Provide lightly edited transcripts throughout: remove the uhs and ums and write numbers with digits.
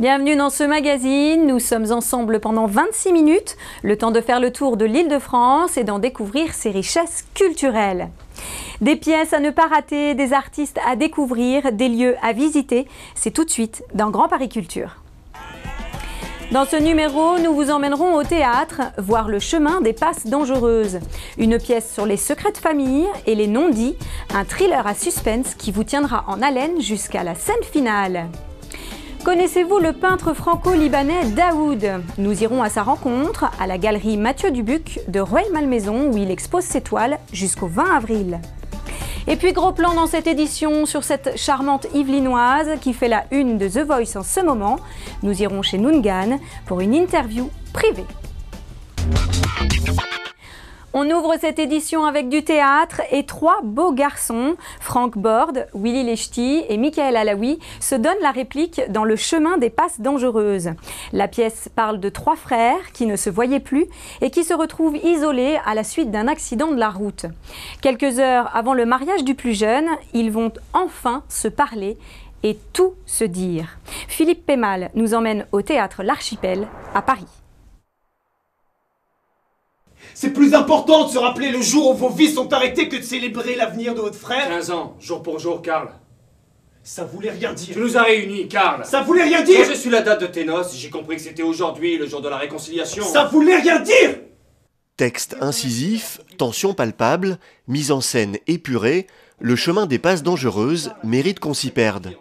Bienvenue dans ce magazine. Nous sommes ensemble pendant 26 minutes, le temps de faire le tour de l'Île-de-France et d'en découvrir ses richesses culturelles. Des pièces à ne pas rater, des artistes à découvrir, des lieux à visiter. C'est tout de suite dans Grand Paris Culture. Dans ce numéro, nous vous emmènerons au théâtre, voir Le chemin des passes dangereuses. Une pièce sur les secrets de famille et les non-dits, un thriller à suspense qui vous tiendra en haleine jusqu'à la scène finale. Connaissez-vous le peintre franco-libanais Daoud? Nous irons à sa rencontre à la galerie Mathieu Dubuc de Rueil-Malmaison où il expose ses toiles jusqu'au 20 avril. Et puis gros plan dans cette édition sur cette charmante Yvelinoise qui fait la une de The Voice en ce moment. Nous irons chez Nungan pour une interview privée. On ouvre cette édition avec du théâtre et trois beaux garçons, Franck Borde, Willy Lechty et Michael Alaoui, se donnent la réplique dans Le chemin des passes dangereuses. La pièce parle de trois frères qui ne se voyaient plus et qui se retrouvent isolés à la suite d'un accident de la route. Quelques heures avant le mariage du plus jeune, ils vont enfin se parler et tout se dire. Philippe Pémal nous emmène au théâtre L'Archipel à Paris. C'est plus important de se rappeler le jour où vos vies sont arrêtées que de célébrer l'avenir de votre frère. 15 ans, jour pour jour, Karl. Ça voulait rien dire. Tu nous as réunis, Karl. Ça voulait rien dire. Quand j'ai su la date de tes noces, j'ai compris que c'était aujourd'hui, le jour de la réconciliation. Ça voulait rien dire. Texte incisif, tension palpable, mise en scène épurée, Le chemin des passes dangereuses mérite qu'on s'y perde.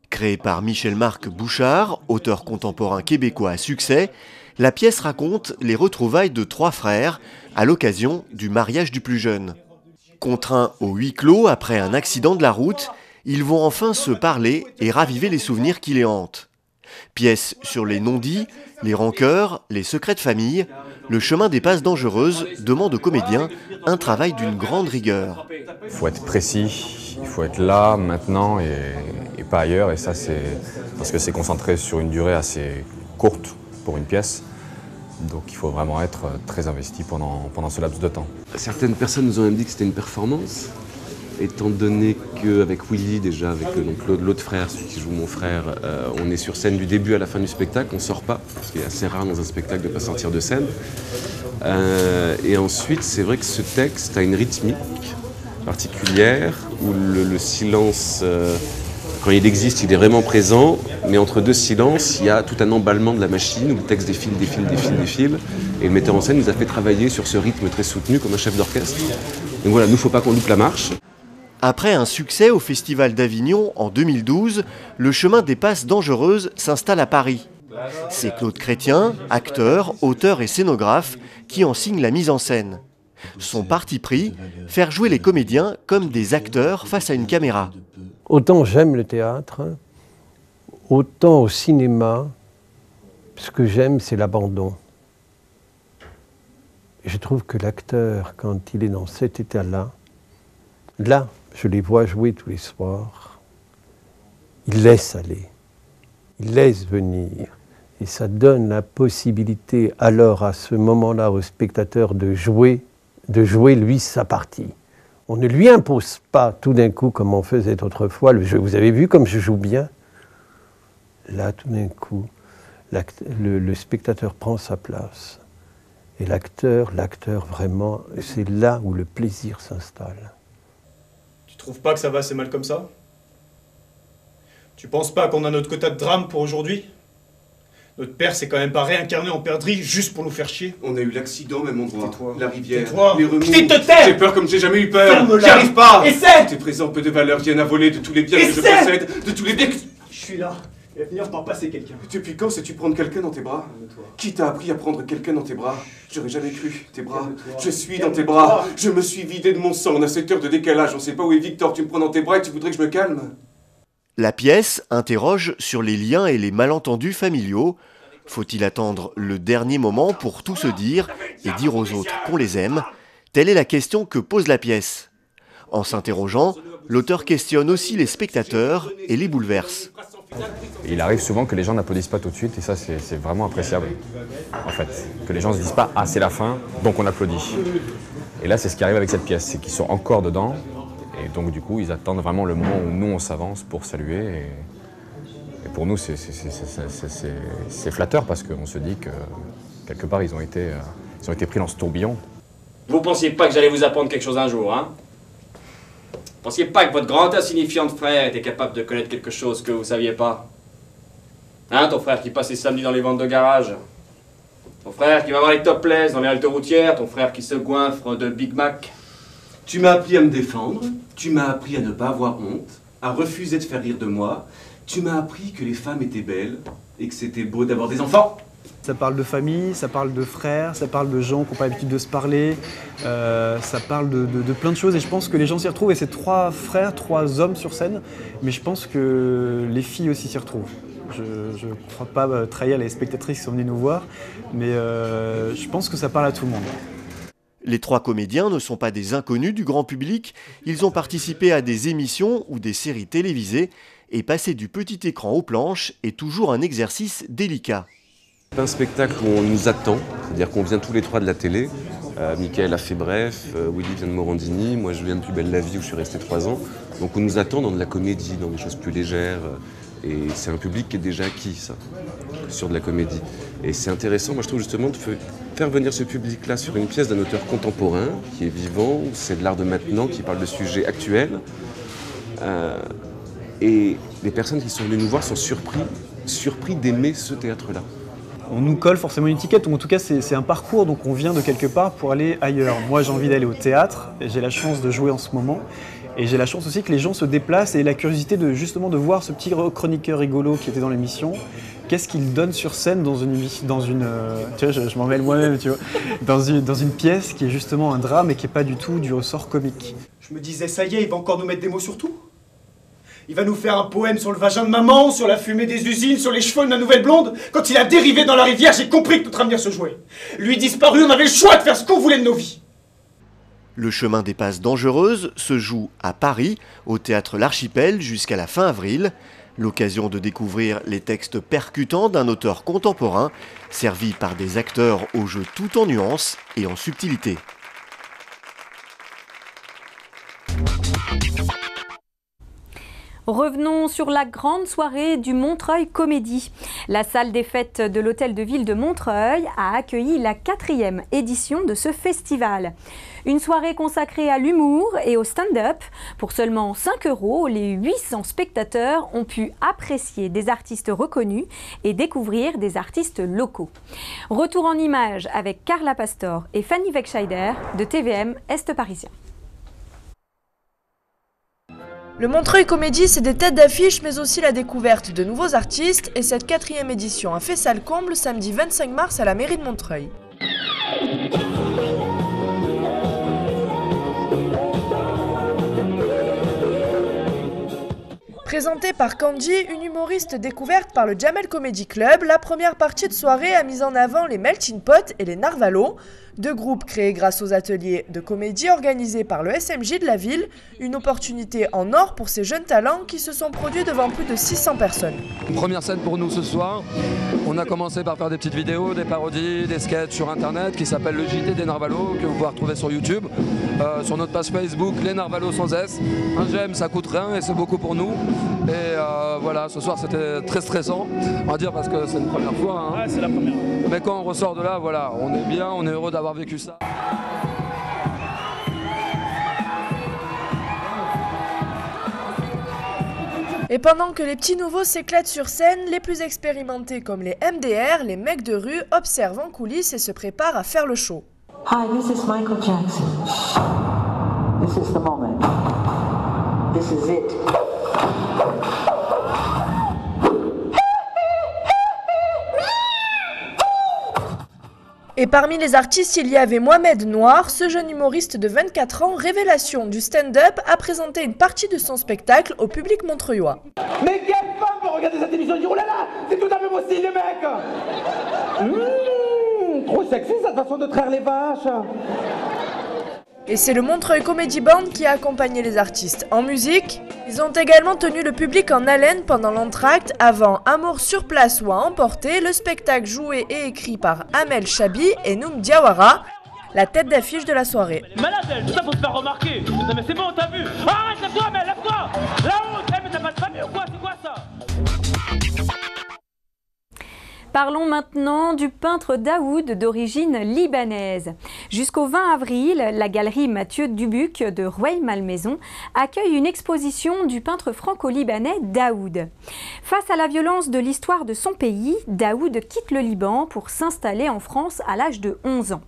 Créé par Michel-Marc Bouchard, auteur contemporain québécois à succès, la pièce raconte les retrouvailles de trois frères à l'occasion du mariage du plus jeune. Contraints au huis clos après un accident de la route, ils vont enfin se parler et raviver les souvenirs qui les hantent. Pièce sur les non-dits, les rancœurs, les secrets de famille, Le chemin des passes dangereuses demande aux comédiens un travail d'une grande rigueur. Il faut être précis, il faut être là, maintenant et pas ailleurs. Et ça, c'est parce que c'est concentré sur une durée assez courte pour une pièce. Donc il faut vraiment être très investi pendant ce laps de temps. Certaines personnes nous ont même dit que c'était une performance, étant donné qu'avec Willy, déjà, avec l'autre frère, celui qui joue mon frère, on est sur scène du début à la fin du spectacle, on ne sort pas, parce qu'il est assez rare dans un spectacle de ne pas sortir de scène. Et ensuite, c'est vrai que ce texte a une rythmique particulière, où le silence, quand il existe, il est vraiment présent, mais entre deux silences, il y a tout un emballement de la machine, où le texte défile, et le metteur en scène nous a fait travailler sur ce rythme très soutenu, comme un chef d'orchestre. Donc voilà, nous, il ne faut pas qu'on loupe la marche. Après un succès au Festival d'Avignon en 2012, Le chemin des passes dangereuses s'installe à Paris. C'est Claude Chrétien, acteur, auteur et scénographe, qui en signe la mise en scène. Son parti pris, faire jouer les comédiens comme des acteurs face à une caméra. Autant j'aime le théâtre, autant au cinéma, ce que j'aime, c'est l'abandon. Je trouve que l'acteur, quand il est dans cet état-là, là, je les vois jouer tous les soirs, il laisse aller, il laisse venir. Et ça donne la possibilité alors à ce moment-là au spectateur de jouer lui sa partie. On ne lui impose pas tout d'un coup comme on faisait autrefois le jeu. Vous avez vu comme je joue bien? Là, tout d'un coup, le spectateur prend sa place. Et l'acteur, vraiment, c'est là où le plaisir s'installe. Tu trouves pas que ça va assez mal comme ça? Tu penses pas qu'on a notre quota de drame pour aujourd'hui? Notre père s'est quand même pas réincarné en perdrix juste pour nous faire chier. On a eu l'accident au même endroit, la rivière, Tais-toi. les remous. Je dis de te taire. J'ai peur comme j'ai jamais eu peur. Ferme-la. J'y arrive pas. Essaie. Tes présents peu de valeur viennent à voler de tous les biens que je Essaie. possède, de tous les biens que... Je suis là. Il va finir par passer quelqu'un. Depuis quand sais-tu prendre quelqu'un dans tes bras? Qui t'a appris à prendre quelqu'un dans tes bras? J'aurais jamais cru. Tes bras. Je suis dans tes bras. Je me suis vidé de mon sang. On a 7 heures de décalage. On sait pas où est Victor. Tu me prends dans tes bras et tu voudrais que je me calme? La pièce interroge sur les liens et les malentendus familiaux. Faut-il attendre le dernier moment pour tout se dire et dire aux autres qu'on les aime? Telle est la question que pose la pièce. En s'interrogeant, l'auteur questionne aussi les spectateurs et les bouleverse. Il arrive souvent que les gens n'applaudissent pas tout de suite et ça c'est vraiment appréciable en fait. Que les gens ne se disent pas « Ah c'est la fin, donc on applaudit ». Et là c'est ce qui arrive avec cette pièce, c'est qu'ils sont encore dedans et donc du coup ils attendent vraiment le moment où nous on s'avance pour saluer et pour nous, c'est flatteur parce qu'on se dit que quelque part, ils ont été pris dans ce tourbillon. Vous pensiez pas que j'allais vous apprendre quelque chose un jour, hein? Vous pensiez pas que votre grand insignifiant frère était capable de connaître quelque chose que vous saviez pas? Hein, ton frère qui passait samedi dans les ventes de garage? Ton frère qui va voir les topless dans les haltes routières? Ton frère qui se goinfre de Big Mac? Tu m'as appris à me défendre, tu m'as appris à ne pas avoir honte, à refuser de faire rire de moi, tu m'as appris que les femmes étaient belles et que c'était beau d'avoir des enfants. Ça parle de famille, ça parle de frères, ça parle de gens qui n'ont pas l'habitude de se parler, ça parle de plein de choses et je pense que les gens s'y retrouvent et c'est 3 frères, 3 hommes sur scène, mais je pense que les filles aussi s'y retrouvent. Je ne crois pas trahir les spectatrices qui sont venues nous voir, mais je pense que ça parle à tout le monde. Les 3 comédiens ne sont pas des inconnus du grand public, ils ont participé à des émissions ou des séries télévisées et passer du petit écran aux planches est toujours un exercice délicat. C'est un spectacle où on nous attend, c'est-à-dire qu'on vient tous les 3 de la télé. Michael a fait Bref, Willy vient de Morandini, moi je viens de Plus belle la vie où je suis resté 3 ans. Donc on nous attend dans de la comédie, dans des choses plus légères. Et c'est un public qui est déjà acquis, ça, sur de la comédie. Et c'est intéressant, moi je trouve justement, de faire venir ce public-là sur une pièce d'un auteur contemporain, qui est vivant, c'est de l'art de maintenant, qui parle de sujets actuels. Et les personnes qui sont venues nous voir sont surpris d'aimer ce théâtre-là. On nous colle forcément une étiquette, ou en tout cas c'est un parcours, donc on vient de quelque part pour aller ailleurs. Moi j'ai envie d'aller au théâtre, et j'ai la chance de jouer en ce moment, et j'ai la chance aussi que les gens se déplacent, et la curiosité de justement de voir ce petit chroniqueur rigolo qui était dans l'émission, qu'est-ce qu'il donne sur scène dans une tu vois, je m'en mêle moi-même, tu vois, dans une pièce qui est justement un drame et qui n'est pas du tout du ressort comique. Je me disais, ça y est, il va encore nous mettre des mots sur tout. Il va nous faire un poème sur le vagin de maman, sur la fumée des usines, sur les cheveux de ma nouvelle blonde. Quand il a dérivé dans la rivière, j'ai compris que notre avenir se jouait. Lui disparu, on avait le choix de faire ce qu'on voulait de nos vies. Le chemin des passes dangereuses se joue à Paris, au théâtre L'Archipel, jusqu'à la fin avril. L'occasion de découvrir les textes percutants d'un auteur contemporain, servi par des acteurs au jeu tout en nuances et en subtilité. Revenons sur la grande soirée du Montreuil Comédie. La salle des fêtes de l'Hôtel de Ville de Montreuil a accueilli la 4e édition de ce festival. Une soirée consacrée à l'humour et au stand-up. Pour seulement 5 €, les 800 spectateurs ont pu apprécier des artistes reconnus et découvrir des artistes locaux. Retour en images avec Carla Pastor et Fanny Wegscheider de TVM Est Parisien. Le Montreuil Comédie, c'est des têtes d'affiche, mais aussi la découverte de nouveaux artistes, et cette 4e édition a fait salle comble samedi 25 mars à la mairie de Montreuil. Présentée par Kanji, une humoriste découverte par le Jamel Comedy Club, la première partie de soirée a mis en avant les Melting Pot et les Narvalos, 2 groupes créés grâce aux ateliers de comédie organisés par le SMJ de la ville, une opportunité en or pour ces jeunes talents qui se sont produits devant plus de 600 personnes. Une première scène pour nous ce soir. On a commencé par faire des petites vidéos, des parodies, des sketchs sur internet qui s'appellent le JT des Narvalos, que vous pouvez retrouver sur YouTube, sur notre page Facebook, les Narvalos sans S. Un j'aime, ça coûte rien et c'est beaucoup pour nous. Et voilà, ce soir c'était très stressant, on va dire, parce que c'est une première fois. Hein. Ouais, c'est la première. Mais quand on ressort de là, voilà, on est bien, on est heureux d'avoir vécu ça. Et pendant que les petits nouveaux s'éclatent sur scène, les plus expérimentés comme les MDR, les mecs de rue, observent en coulisses et se préparent à faire le show. Hi, this is Michael Jackson. This is the moment. This is it. Et parmi les artistes, il y avait Mohamed Noir, ce jeune humoriste de 24 ans, révélation du stand-up, a présenté une partie de son spectacle au public montreuillois. Mais quelle femme peut regarder cette émission et dire « Oh là là, c'est tout à fait mon style, les mecs !» Trop sexy cette façon de traire les vaches. Et c'est le Montreuil Comedy Band qui a accompagné les artistes en musique. Ils ont également tenu le public en haleine pendant l'entracte avant Amour sur place ou à emporter, le spectacle joué et écrit par Amel Chabi et Noum Diawara, la tête d'affiche de la soirée. Malade elle, tout ça faut se faire remarquer. Non mais c'est bon, t'as vu. Arrête, lève-toi Amel, lève-toi. Là-haut, mais t'as pas de famille ou quoi, c'est quoi ça? Parlons maintenant du peintre Daoud d'origine libanaise. Jusqu'au 20 avril, la galerie Mathieu Dubuc de Rueil-Malmaison accueille une exposition du peintre franco-libanais Daoud. Face à la violence de l'histoire de son pays, Daoud quitte le Liban pour s'installer en France à l'âge de 11 ans.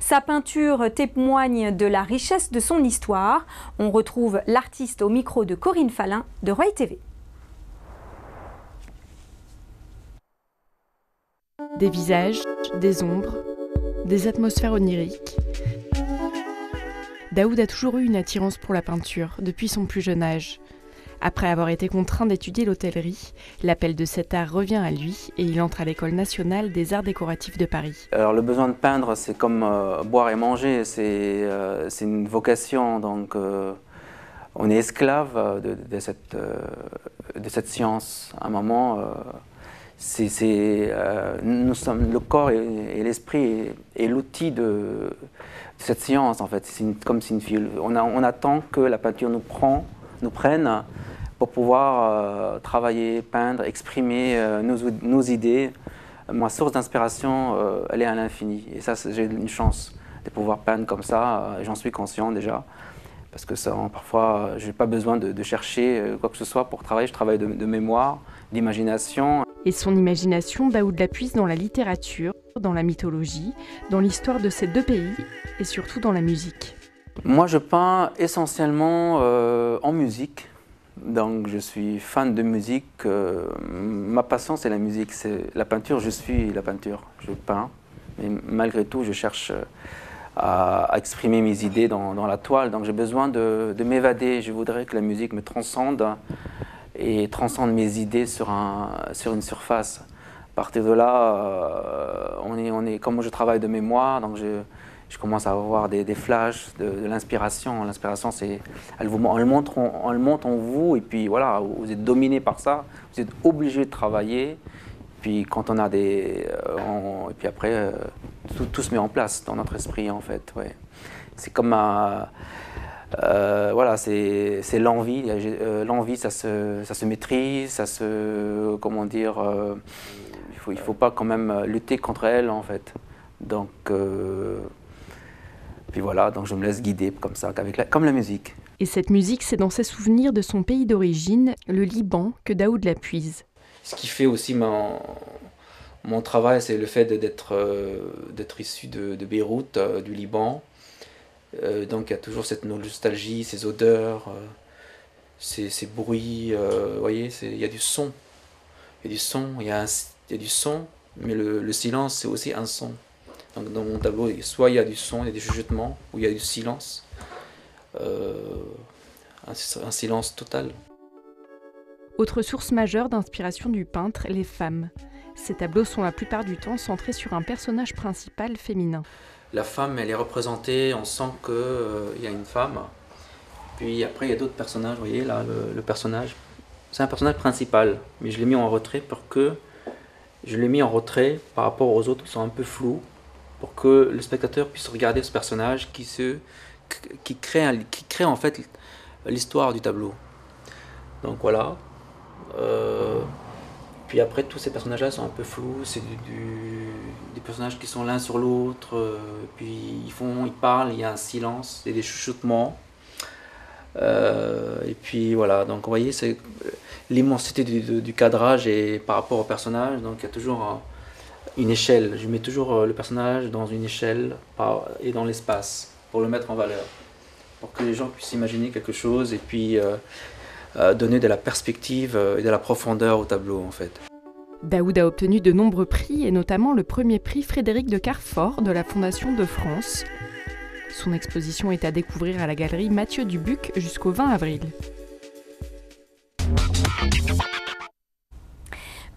Sa peinture témoigne de la richesse de son histoire. On retrouve l'artiste au micro de Corinne Falin de Roy TV. Des visages, des ombres, des atmosphères oniriques. Daoud a toujours eu une attirance pour la peinture, depuis son plus jeune âge. Après avoir été contraint d'étudier l'hôtellerie, l'appel de cet art revient à lui et il entre à l'École nationale des arts décoratifs de Paris. Alors le besoin de peindre, c'est comme boire et manger, c'est une vocation, donc on est esclave de cette science. À un moment, nous sommes le corps et l'esprit et l'outil de cette science en fait. Comme c'est une file. On attend que la peinture nous prenne pour pouvoir travailler, peindre, exprimer nos idées. Ma source d'inspiration, elle est à l'infini. Et ça, j'ai une chance de pouvoir peindre comme ça. J'en suis conscient déjà. Parce que ça, parfois, je n'ai pas besoin de chercher quoi que ce soit pour travailler. Je travaille de mémoire, d'imagination. Et son imagination, Daoud la puise dans la littérature, dans la mythologie, dans l'histoire de ces deux pays et surtout dans la musique. Moi, je peins essentiellement en musique. Donc, je suis fan de musique. Ma passion, c'est la musique. C'est la peinture, je suis la peinture. Je peins. Mais malgré tout, je cherche à exprimer mes idées dans la toile. Donc, j'ai besoin de m'évader. Je voudrais que la musique me transcende et transcende mes idées sur une surface. À partir de là, comme je travaille de mémoire, donc je commence à avoir des flashs de l'inspiration. L'inspiration, elle monte en vous, et puis voilà, vous êtes dominé par ça, vous êtes obligé de travailler. Puis quand on a et puis après, tout se met en place dans notre esprit, en fait. Ouais. C'est comme voilà, c'est l'envie. L'envie, ça se maîtrise, ça se, comment dire, il faut pas quand même lutter contre elle, en fait. Donc puis voilà, donc je me laisse guider comme ça, comme la musique. Et cette musique, c'est dans ses souvenirs de son pays d'origine, le Liban, que Daoud la puise. Ce qui fait aussi mon travail, c'est le fait d'être issu de Beyrouth, du Liban. Donc il y a toujours cette nostalgie, ces odeurs, ces bruits, vous voyez, il y a du son. Il y a du son, il y a du son, mais le silence, c'est aussi un son. Donc dans mon tableau, soit il y a du son, il y a des chuchotements, ou il y a du silence, un silence total. Autre source majeure d'inspiration du peintre, les femmes. Ces tableaux sont la plupart du temps centrés sur un personnage principal féminin. La femme, elle est représentée, on sent qu'il y a une femme. Puis après, il y a d'autres personnages, vous voyez, là, le personnage, c'est un personnage principal, mais je l'ai mis en retrait par rapport aux autres qui sont un peu flous, pour que le spectateur puisse regarder ce personnage qui crée en fait l'histoire du tableau. Donc voilà. Puis après, tous ces personnages-là sont un peu flous, c'est des personnages qui sont l'un sur l'autre, puis ils parlent, il y a un silence, et des chuchotements. Et puis voilà, donc vous voyez, c'est l'immensité du cadrage et par rapport au personnage, donc il y a toujours une échelle. Je mets toujours le personnage dans une échelle et dans l'espace pour le mettre en valeur, pour que les gens puissent imaginer quelque chose et puis donner de la perspective et de la profondeur au tableau en fait. Daoud a obtenu de nombreux prix et notamment le premier prix Frédéric de Carfor de la Fondation de France. Son exposition est à découvrir à la galerie Mathieu Dubuc jusqu'au 20 avril.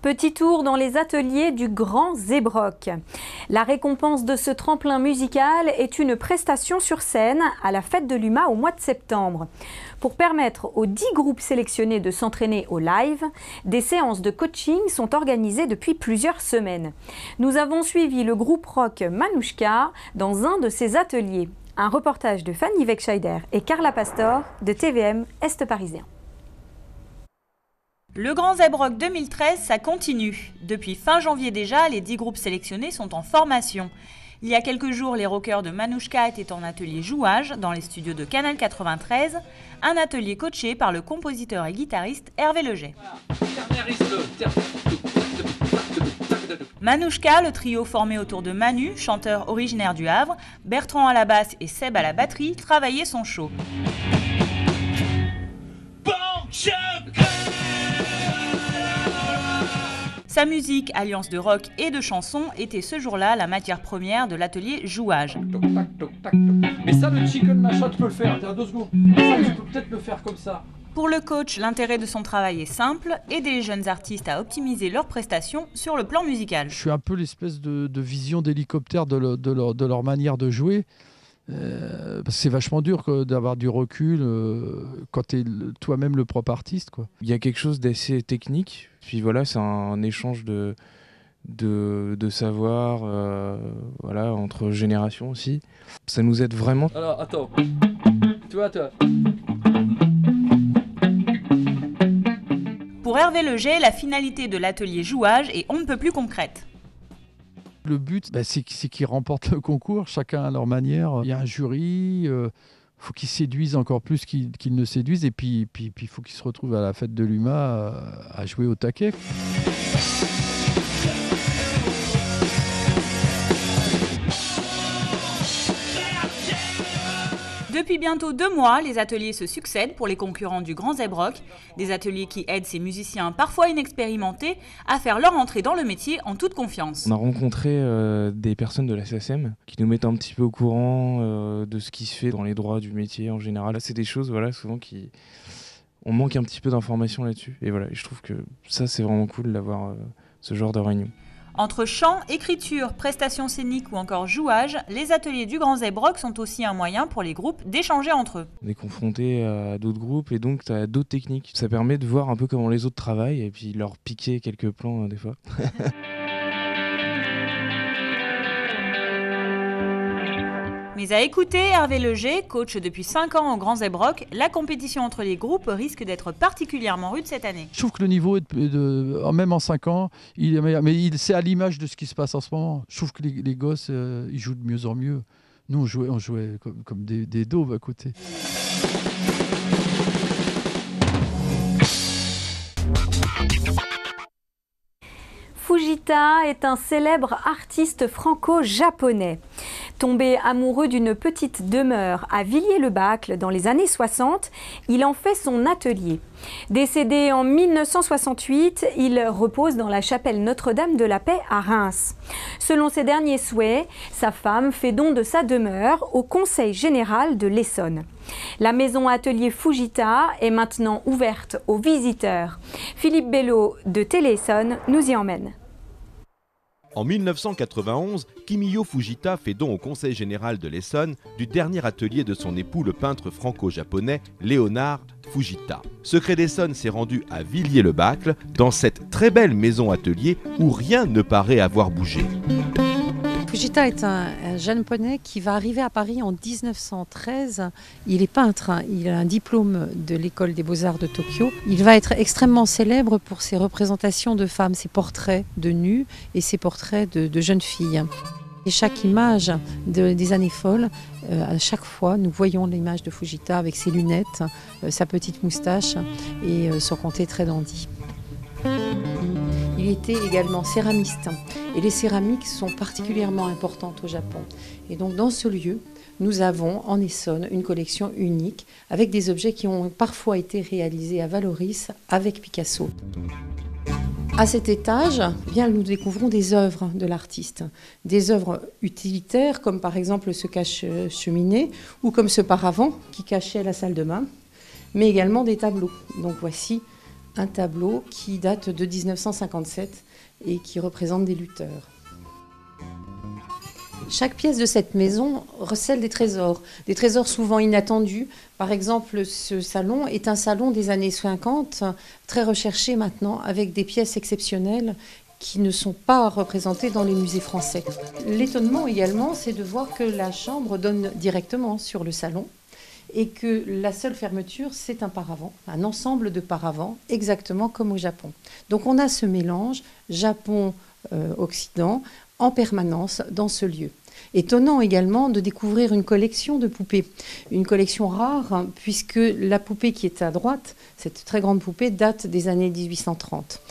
Petit tour dans les ateliers du Grand Zébrock. La récompense de ce tremplin musical est une prestation sur scène à la fête de l'UMA au mois de septembre. Pour permettre aux 10 groupes sélectionnés de s'entraîner au live, des séances de coaching sont organisées depuis plusieurs semaines. Nous avons suivi le groupe rock Manouchka dans un de ces ateliers. Un reportage de Fanny Wegscheider et Carla Pastor de TVM Est Parisien. Le Grand Zebrock 2013, ça continue. Depuis fin janvier déjà, les 10 groupes sélectionnés sont en formation. Il y a quelques jours, les rockers de Manouchka étaient en atelier jouage dans les studios de Canal 93, un atelier coaché par le compositeur et guitariste Hervé Leger. Manouchka, le trio formé autour de Manu, chanteur originaire du Havre, Bertrand à la basse et Seb à la batterie, travaillait son show. Sa musique, alliance de rock et de chansons, était ce jour-là la matière première de l'atelier jouage. Mais ça, le chicken machin, tu peux le faire, t'as 2 secondes. Ça, tu peux peut-être le faire comme ça. Pour le coach, l'intérêt de son travail est simple, aider les jeunes artistes à optimiser leurs prestations sur le plan musical. Je suis un peu l'espèce de vision d'hélicoptère de leur manière de jouer. C'est vachement dur d'avoir du recul quand tu es toi-même le propre artiste, quoi. Il y a quelque chose d'assez technique, puis voilà, c'est un échange de savoir voilà, entre générations aussi. Ça nous aide vraiment. Alors attends, tu vois toi. Pour Hervé Leger, la finalité de l'atelier jouage est on ne peut plus concrète. Le but, c'est qu'ils remportent le concours, chacun à leur manière. Il y a un jury, il faut qu'ils séduisent encore plus qu'ils ne séduisent. Et puis il faut qu'ils se retrouvent à la fête de l'UMA à jouer au taquet. Depuis bientôt 2 mois, les ateliers se succèdent pour les concurrents du Grand Zebrock, des ateliers qui aident ces musiciens parfois inexpérimentés à faire leur entrée dans le métier en toute confiance. On a rencontré des personnes de la SACEM qui nous mettent un petit peu au courant de ce qui se fait dans les droits du métier en général. Là, c'est des choses voilà, souvent on manque un petit peu d'informations là-dessus. Et voilà, je trouve que ça, c'est vraiment cool d'avoir ce genre de réunion. Entre chant, écriture, prestations scéniques ou encore jouage, les ateliers du Grand Zebrock sont aussi un moyen pour les groupes d'échanger entre eux. On est confronté à d'autres groupes et donc tu as d'autres techniques. Ça permet de voir un peu comment les autres travaillent et puis leur piquer quelques plans des fois. Mais à écouter Hervé Leger, coach depuis 5 ans au Grand Zebrock, la compétition entre les groupes risque d'être particulièrement rude cette année. Je trouve que le niveau, même en 5 ans, c'est à l'image de ce qui se passe en ce moment. Je trouve que les gosses, ils jouent de mieux en mieux. Nous, on jouait comme des daubes à côté. Fujita est un célèbre artiste franco-japonais. Tombé amoureux d'une petite demeure à Villiers-le-Bacle dans les années 60, il en fait son atelier. Décédé en 1968, il repose dans la chapelle Notre-Dame de la Paix à Reims. Selon ses derniers souhaits, sa femme fait don de sa demeure au Conseil général de l'Essonne. La maison atelier Fujita est maintenant ouverte aux visiteurs. Philippe Bello de Télé Essonne nous y emmène. En 1991, Kimiyo Fujita fait don au Conseil général de l'Essonne du dernier atelier de son époux, le peintre franco-japonais Léonard Fujita. Secret d'Essonne s'est rendu à Villiers-le-Bacle, dans cette très belle maison atelier où rien ne paraît avoir bougé. Fujita est un japonais qui va arriver à Paris en 1913. Il est peintre, il a un diplôme de l'école des beaux-arts de Tokyo. Il va être extrêmement célèbre pour ses représentations de femmes, ses portraits de nus et ses portraits de jeunes filles. Et chaque image des années folles, à chaque fois, nous voyons l'image de Fujita avec ses lunettes, sa petite moustache et son comté très dandy. Il était également céramiste et les céramiques sont particulièrement importantes au Japon. Et donc dans ce lieu, nous avons en Essonne une collection unique avec des objets qui ont parfois été réalisés à Valoris avec Picasso. À cet étage, nous découvrons des œuvres de l'artiste, des œuvres utilitaires comme par exemple ce cache-cheminée ou comme ce paravent qui cachait la salle de bain, mais également des tableaux. Donc voici un tableau qui date de 1957 et qui représente des lutteurs. Chaque pièce de cette maison recèle des trésors souvent inattendus. Par exemple, ce salon est un salon des années 50, très recherché maintenant, avec des pièces exceptionnelles qui ne sont pas représentées dans les musées français. L'étonnement également, c'est de voir que la chambre donne directement sur le salon et que la seule fermeture, c'est un paravent, un ensemble de paravents, exactement comme au Japon. Donc on a ce mélange Japon-Occident en permanence dans ce lieu. Étonnant également de découvrir une collection de poupées, une collection rare, hein, puisque la poupée qui est à droite, cette très grande poupée, date des années 1830.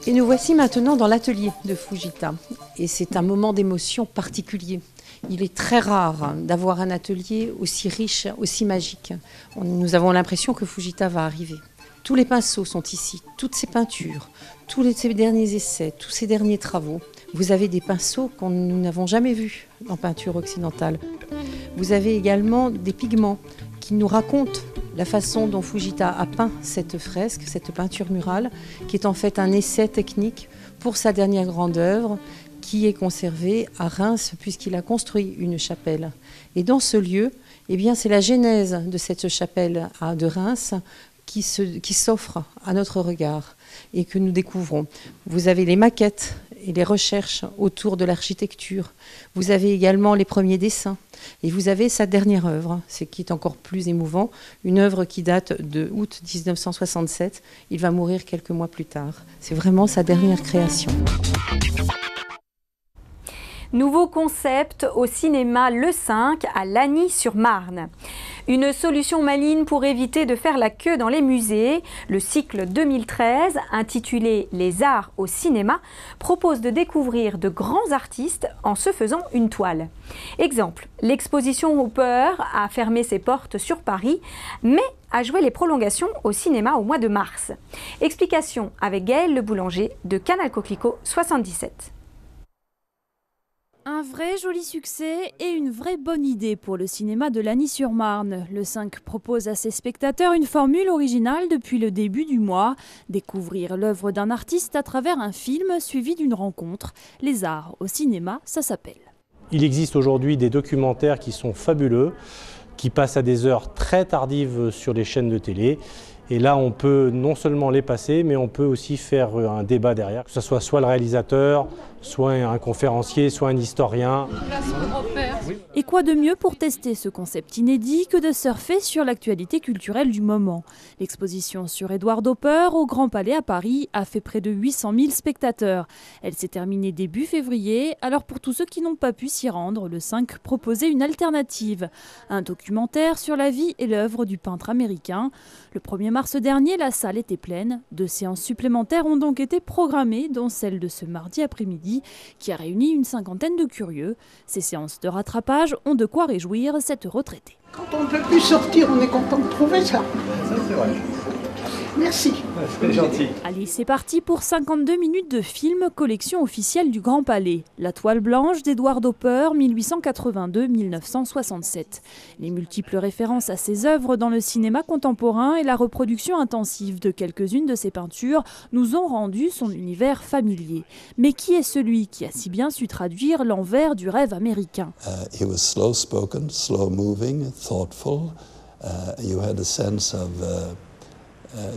Et nous voici maintenant dans l'atelier de Fujita. Et c'est un moment d'émotion particulier. Il est très rare d'avoir un atelier aussi riche, aussi magique. Nous avons l'impression que Fujita va arriver. Tous les pinceaux sont ici, toutes ces peintures, tous ces derniers essais, tous ces derniers travaux. Vous avez des pinceaux que nous n'avons jamais vus en peinture occidentale. Vous avez également des pigments qui nous racontent la façon dont Fujita a peint cette fresque, cette peinture murale, qui est en fait un essai technique pour sa dernière grande œuvre, qui est conservée à Reims, puisqu'il a construit une chapelle. Et dans ce lieu, eh bien, c'est la genèse de cette chapelle de Reims qui s'offre à notre regard et que nous découvrons. Vous avez les maquettes et les recherches autour de l'architecture. Vous avez également les premiers dessins. Et vous avez sa dernière œuvre, ce qui est encore plus émouvant, une œuvre qui date de août 1967. Il va mourir quelques mois plus tard. C'est vraiment sa dernière création. Nouveau concept au cinéma Le 5 à Lagny-sur-Marne. Une solution maligne pour éviter de faire la queue dans les musées. Le cycle 2013, intitulé « Les arts au cinéma », propose de découvrir de grands artistes en se faisant une toile. Exemple, l'exposition Hopper a fermé ses portes sur Paris, mais a joué les prolongations au cinéma au mois de mars. Explication avec Gaël Le Boulanger de Canal Coquelicot 77. Un vrai joli succès et une vraie bonne idée pour le cinéma de Lagny-sur-Marne. Le 5 propose à ses spectateurs une formule originale depuis le début du mois. Découvrir l'œuvre d'un artiste à travers un film suivi d'une rencontre. Les arts au cinéma, ça s'appelle. Il existe aujourd'hui des documentaires qui sont fabuleux, qui passent à des heures très tardives sur les chaînes de télé. Et là, on peut non seulement les passer, mais on peut aussi faire un débat derrière, que ce soit le réalisateur, soit un conférencier, soit un historien. Et quoi de mieux pour tester ce concept inédit que de surfer sur l'actualité culturelle du moment. L'exposition sur Édouard Hopper au Grand Palais à Paris a fait près de 800 000 spectateurs. Elle s'est terminée début février, alors pour tous ceux qui n'ont pas pu s'y rendre, le 5 proposait une alternative. Un documentaire sur la vie et l'œuvre du peintre américain. Le 1er mars dernier, la salle était pleine. 2 séances supplémentaires ont donc été programmées, dont celle de ce mardi après-midi, qui a réuni une cinquantaine de curieux. Ces séances de rattrapage ont de quoi réjouir cette retraitée. Quand on ne peut plus sortir, on est content de trouver ça. Ça, c'est vrai. Merci. C'est gentil. Allez, c'est parti pour 52 minutes de film, collection officielle du Grand Palais. La toile blanche d'Édouard Hopper, 1882-1967. Les multiples références à ses œuvres dans le cinéma contemporain et la reproduction intensive de quelques-unes de ses peintures nous ont rendu son univers familier. Mais qui est celui qui a si bien su traduire l'envers du rêve américain? He was slow-spoken, slow-moving, thoughtful. You had a sense of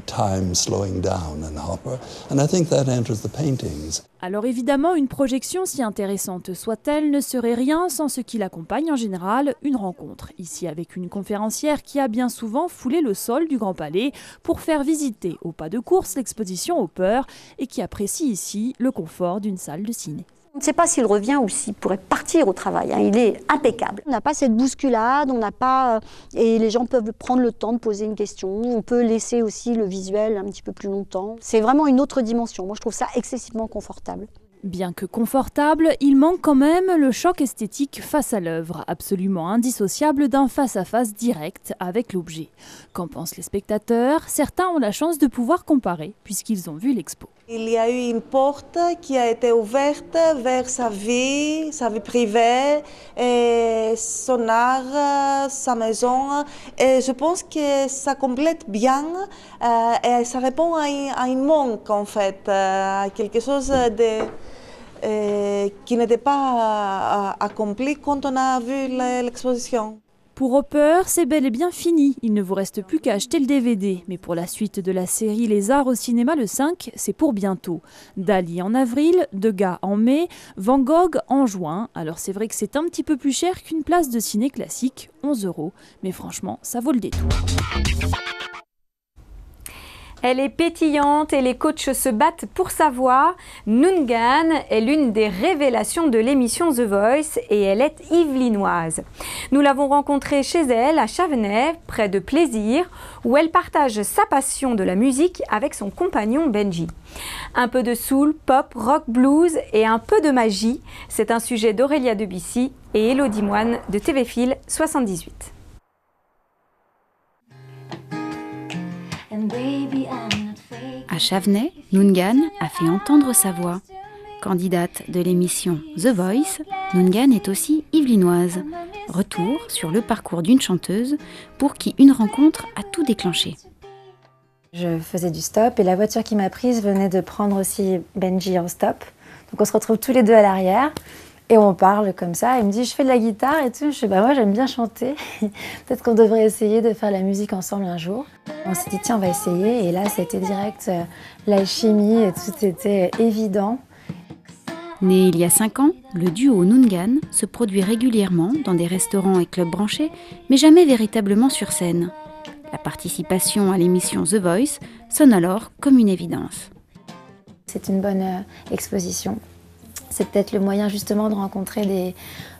time slowing down in Hopper, and I think that enters the paintings. Alors évidemment, une projection, si intéressante soit-elle, ne serait rien sans ce qui l'accompagne en général, une rencontre. Ici avec une conférencière qui a bien souvent foulé le sol du Grand Palais pour faire visiter au pas de course l'exposition Hopper et qui apprécie ici le confort d'une salle de ciné. On ne sait pas s'il revient ou s'il pourrait partir au travail. Hein. Il est impeccable. On n'a pas cette bousculade, on n'a pas... et les gens peuvent prendre le temps de poser une question. On peut laisser aussi le visuel un petit peu plus longtemps. C'est vraiment une autre dimension. Moi, je trouve ça excessivement confortable. Bien que confortable, il manque quand même le choc esthétique face à l'œuvre, absolument indissociable d'un face-à-face direct avec l'objet. Qu'en pensent les spectateurs? Certains ont la chance de pouvoir comparer, puisqu'ils ont vu l'expo. Il y a eu une porte qui a été ouverte vers sa vie privée, et son art, sa maison. Et je pense que ça complète bien et ça répond à un manque en fait, à quelque chose qui n'était pas accompli quand on a vu l'exposition. Pour Hopper, c'est bel et bien fini. Il ne vous reste plus qu'à acheter le DVD. Mais pour la suite de la série Les Arts au cinéma, le 5, c'est pour bientôt. Dali en avril, Degas en mai, Van Gogh en juin. Alors c'est vrai que c'est un petit peu plus cher qu'une place de ciné classique, 11 €. Mais franchement, ça vaut le détour. Elle est pétillante et les coachs se battent pour sa voix. Nungan est l'une des révélations de l'émission The Voice et elle est yvelinoise. Nous l'avons rencontrée chez elle à Chavenay, près de Plaisir, où elle partage sa passion de la musique avec son compagnon Benji. Un peu de soul, pop, rock, blues et un peu de magie, c'est un sujet d'Aurélia Debussy et Élodie Moine de TV Fil 78. À Chavenay, Nungan a fait entendre sa voix. Candidate de l'émission The Voice, Nungan est aussi yvelinoise. Retour sur le parcours d'une chanteuse pour qui une rencontre a tout déclenché. Je faisais du stop et la voiture qui m'a prise venait de prendre aussi Benji en stop. Donc on se retrouve tous les deux à l'arrière. Et on parle comme ça, il me dit je fais de la guitare et tout, je dis bah moi j'aime bien chanter, peut-être qu'on devrait essayer de faire la musique ensemble un jour. On s'est dit tiens on va essayer et là c'était direct l'alchimie et tout était évident. Né il y a 5 ans, le duo Nungan se produit régulièrement dans des restaurants et clubs branchés, mais jamais véritablement sur scène. La participation à l'émission The Voice sonne alors comme une évidence. C'est une bonne exposition. C'est peut-être le moyen justement de rencontrer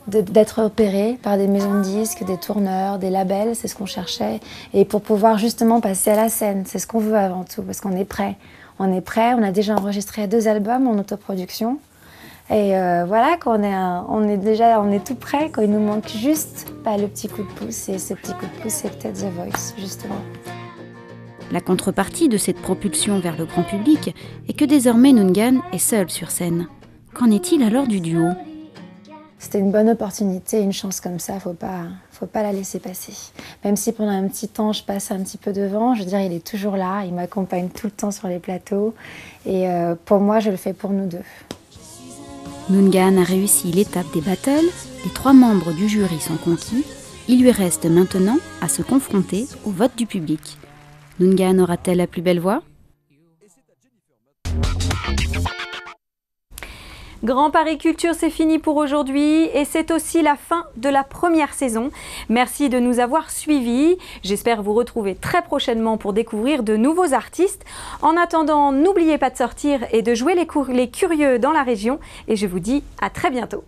d'être repéré par des maisons de disques, des tourneurs, des labels, c'est ce qu'on cherchait. Et pour pouvoir justement passer à la scène, c'est ce qu'on veut avant tout, parce qu'on est prêt. On est prêt, on a déjà enregistré 2 albums en autoproduction. Et voilà, on est tout prêt, il nous manque juste le petit coup de pouce. Et ce petit coup de pouce, c'est peut-être The Voice, justement. La contrepartie de cette propulsion vers le grand public est que désormais Nungan est seule sur scène. Qu'en est-il alors du duo? C'était une bonne opportunité, une chance comme ça, faut pas la laisser passer. Même si pendant un petit temps je passe un petit peu devant, je veux dire il est toujours là, il m'accompagne tout le temps sur les plateaux et pour moi je le fais pour nous deux. Nungan a réussi l'étape des battles, les 3 membres du jury sont conquis, il lui reste maintenant à se confronter au vote du public. Nungan aura-t-elle la plus belle voix? Grand Paris Culture, c'est fini pour aujourd'hui et c'est aussi la fin de la première saison. Merci de nous avoir suivis. J'espère vous retrouver très prochainement pour découvrir de nouveaux artistes. En attendant, n'oubliez pas de sortir et de jouer les curieux dans la région et je vous dis à très bientôt.